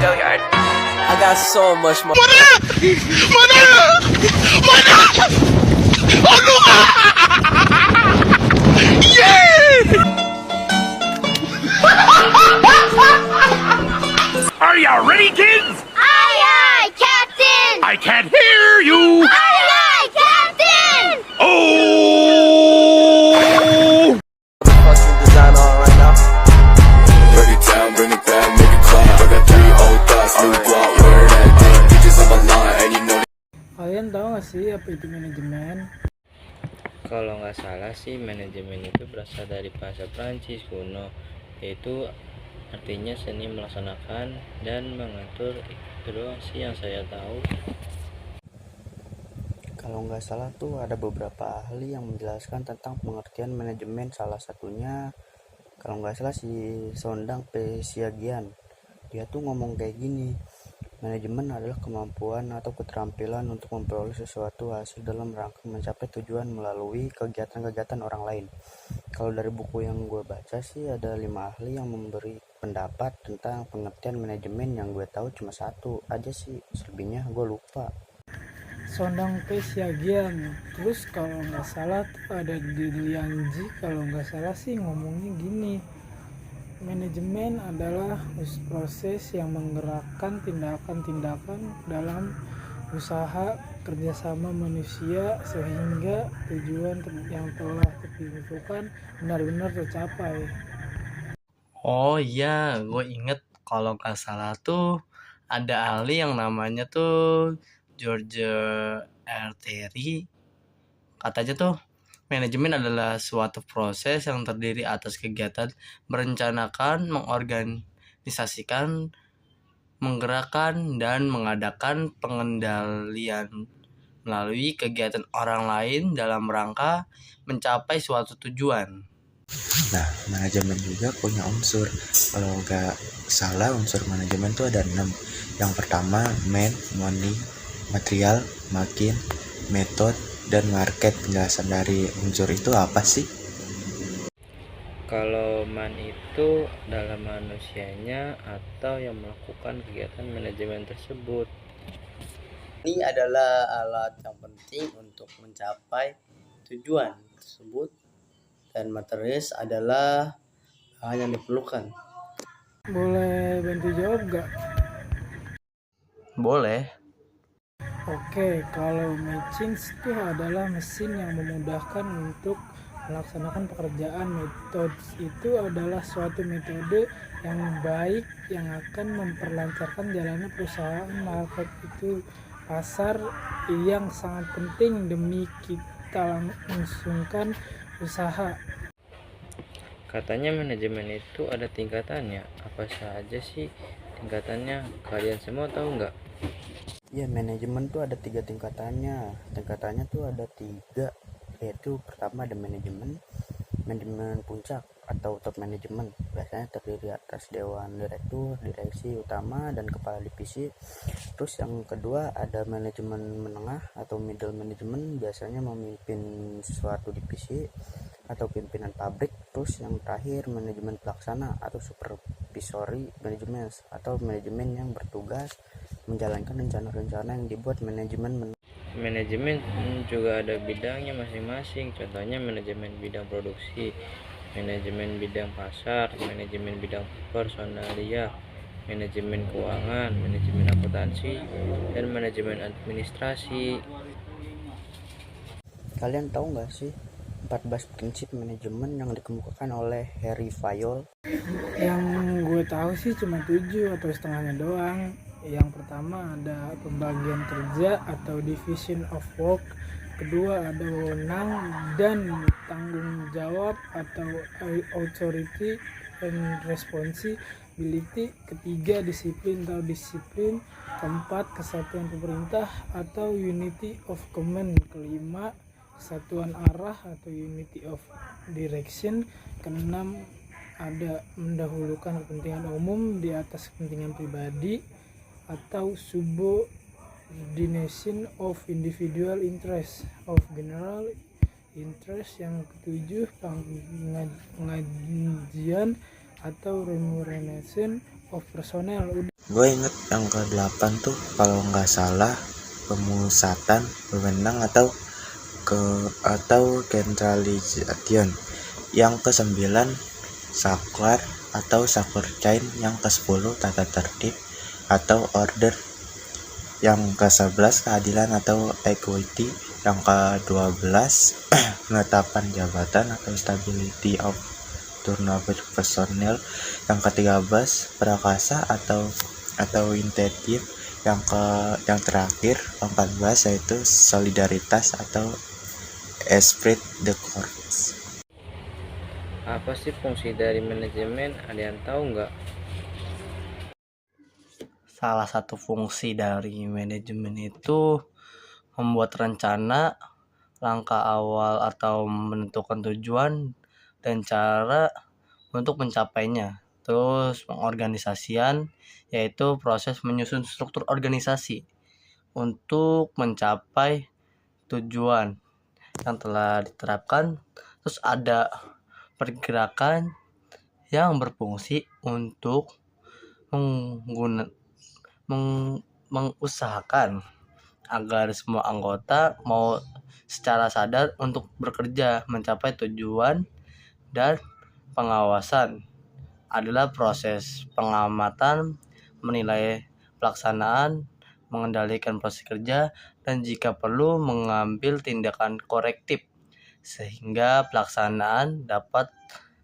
Gilliard. I got so much more. Are you ready, kids? Aye, aye, Captain! I can't hear you. Aye, aye, Captain! Oh! Fucking design on right now. Break it down, bring it back, make it clap. I got 3 old thoughts, new guap, where that thing, bitches on my line, and you know Kalian tahu nggak sih apa itu manajemen? Kalau nggak salah sih, manajemen itu berasal dari bahasa Prancis kuno, yaitu artinya seni melaksanakan dan mengatur. Itu doang sih yang saya tahu. Kalau nggak salah tuh ada beberapa ahli yang menjelaskan tentang pengertian manajemen. Salah satunya, kalau nggak salah, si Sondang Pesiagian. Dia tuh ngomong kayak gini: manajemen adalah kemampuan atau keterampilan untuk memperoleh sesuatu hasil dalam rangka mencapai tujuan melalui kegiatan-kegiatan orang lain. Kalau dari buku yang gue baca sih ada 5 ahli yang memberi pendapat tentang pengertian manajemen. Yang gue tahu cuma satu aja sih, selebihnya gue lupa. Sondang Pesiagian. Terus kalau nggak salah tuh ada di Liangji, kalau nggak salah sih ngomongnya gini: manajemen adalah proses yang menggerakkan tindakan-tindakan dalam usaha kerjasama manusia sehingga tujuan yang telah ditentukan benar-benar tercapai. Oh iya, gue inget kalau nggak salah tuh ada ahli yang namanya tuh George R. Terry. Katanya tuh manajemen adalah suatu proses yang terdiri atas kegiatan merencanakan, mengorganisasikan, menggerakkan, dan mengadakan pengendalian melalui kegiatan orang lain dalam rangka mencapai suatu tujuan. Nah, manajemen juga punya unsur. Kalau nggak salah, unsur manajemen tuh ada 6. Yang pertama, money, material, makin, method, dan market. Penjelasan dari unsur itu apa sih? Kalau man itu dalam manusianya atau yang melakukan kegiatan manajemen tersebut. Ini adalah alat yang penting untuk mencapai tujuan tersebut, dan materialis adalah hal yang diperlukan. Boleh bantu jawab nggak? Boleh. Oke, kalau machines itu adalah mesin yang memudahkan untuk melaksanakan pekerjaan. Methods itu adalah suatu metode yang baik yang akan memperlancarkan jalannya perusahaan. Market itu pasar yang sangat penting demi kita melangsungkan usaha. Katanya manajemen itu ada tingkatannya. Apa saja sih tingkatannya? Kalian semua tahu nggak? Ya, manajemen tuh ada 3 tingkatannya. Tingkatannya tuh ada 3, yaitu pertama ada manajemen puncak atau top manajemen. Biasanya terdiri atas dewan direktur, direksi utama, dan kepala divisi. Terus yang kedua ada manajemen menengah atau middle management, biasanya memimpin suatu divisi atau pimpinan pabrik. Terus yang terakhir manajemen pelaksana atau supervisory management atau manajemen yang bertugas menjalankan rencana-rencana yang dibuat manajemen. Manajemen juga ada bidangnya masing-masing. Contohnya manajemen bidang produksi, manajemen bidang pasar, manajemen bidang personalia, manajemen keuangan, manajemen akuntansi, dan manajemen administrasi. Kalian tahu nggak sih 14 prinsip manajemen yang dikemukakan oleh Harry Fayol? Yang gue tahu sih cuma 7 atau setengahnya doang. Yang pertama ada pembagian kerja atau division of work. Kedua ada wewenang dan tanggung jawab atau authority and responsibility. Ketiga disiplin atau disiplin. Keempat kesatuan pemerintah atau unity of command. Kelima kesatuan arah atau unity of direction. Keenam ada mendahulukan kepentingan umum di atas kepentingan pribadi atau subordination of individual interest of general interest. Yang ketujuh pengajian atau remuneration of personnel. Gue inget yang ke-8 tuh kalau nggak salah pemusatan wewenang atau centralization. Yang ke-9 saklar atau supply chain. Yang ke-10 tata tertib atau order. Yang ke-11 keadilan atau equity. Yang ke-12 penetapan jabatan atau stability of turnover personnel. Yang ke-13 prakasa atau initiative. Yang terakhir ke-14 yaitu solidaritas atau esprit de corps. Apa sih fungsi dari manajemen? Ada yang tahu nggak? Salah satu fungsi dari manajemen itu membuat rencana, langkah awal atau menentukan tujuan dan cara untuk mencapainya. Terus pengorganisasian, yaitu proses menyusun struktur organisasi untuk mencapai tujuan yang telah diterapkan. Terus ada pergerakan yang berfungsi untuk mengusahakan agar semua anggota mau secara sadar untuk bekerja mencapai tujuan. Dan pengawasan adalah proses pengamatan, menilai pelaksanaan, mengendalikan proses kerja, dan jika perlu mengambil tindakan korektif sehingga pelaksanaan dapat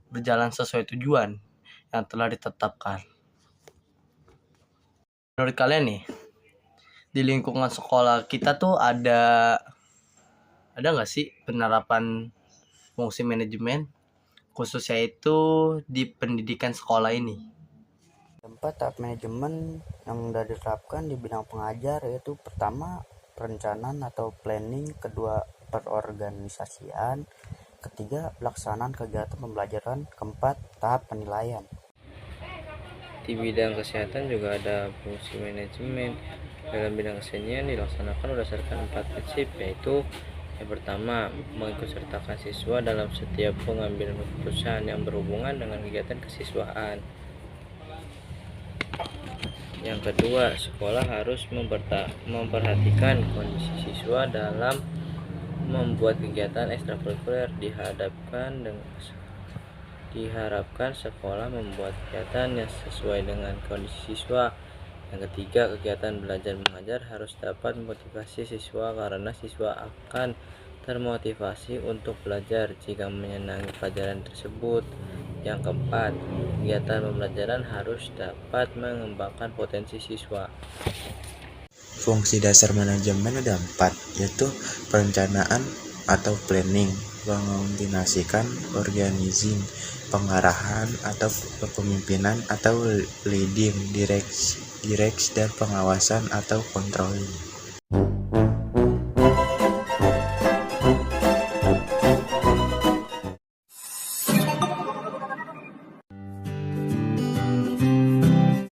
berjalan sesuai tujuan yang telah ditetapkan. Menurut kalian nih, di lingkungan sekolah kita tuh ada nggak sih penerapan fungsi manajemen, khususnya itu di pendidikan sekolah ini? Tempat tahap manajemen yang sudah diterapkan di bidang pengajar yaitu pertama perencanaan atau planning, kedua perorganisasian, ketiga pelaksanaan kegiatan pembelajaran, keempat tahap penilaian. Di bidang kesehatan juga ada fungsi manajemen. Dalam bidang kesenian dilaksanakan berdasarkan 4 prinsip, yaitu yang pertama, mengikutsertakan siswa dalam setiap pengambilan keputusan yang berhubungan dengan kegiatan kesiswaan. Yang kedua, sekolah harus memperhatikan kondisi siswa dalam membuat kegiatan ekstrakurikuler. Diharapkan sekolah membuat kegiatan yang sesuai dengan kondisi siswa. Yang ketiga, kegiatan belajar mengajar harus dapat memotivasi siswa karena siswa akan termotivasi untuk belajar jika menyenangi pelajaran tersebut. Yang keempat, kegiatan pembelajaran harus dapat mengembangkan potensi siswa. Fungsi dasar manajemen ada 4, yaitu perencanaan atau planning, mengoordinasikan, organizing, pengarahan atau kepemimpinan atau leading, direct dan pengawasan atau controlling.